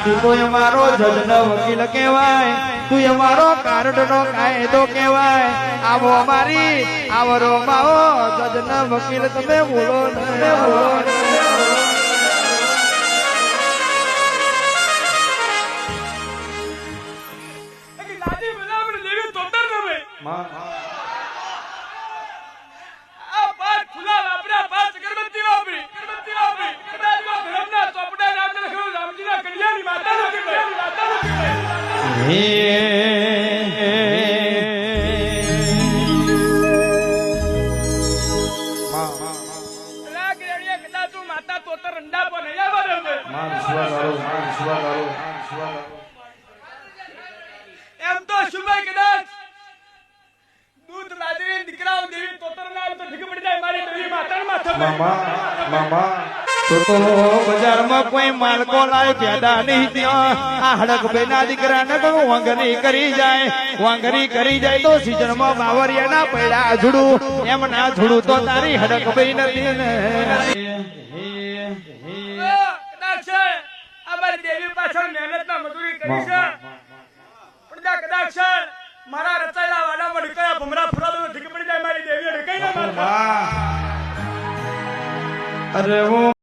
તું તો અમારો જજનો વકીલ કહેવાય, તું અમારો કાર્ડનો કાયદો કહેવાય. આવો અમારી આવરો માવો જજના વકીલ તમે બોલો ને બોલો. એમ તો શુભાઈ કદાચ દૂધ લાદરી દીકરાઓ દેવી તોતર ના તો ઠીક પડી જાય મારી દેવી માતા માથે. મામા તો બજારમાં કોઈ માલકો લાય પેદા નહીં ત્યાં આ હડક બેના દીકરા ને કોઈ વાંગરી કરી જાય તો સીઝન માં બાવરિયાના પૈડા ઝુડું એમ ના ઝુડું તો તારી હડક બેઈ નથી ને. કદાચ અમારી દેવી પાછળ મહેનત ના મજૂરી કરી છે પણ કદાચ મારા રચાયેલા વાડામાં ઢકાયા ભમરા ફુરા ઠીક પડી જાય મારી દેવી ઢકાઈ ના. અરે હું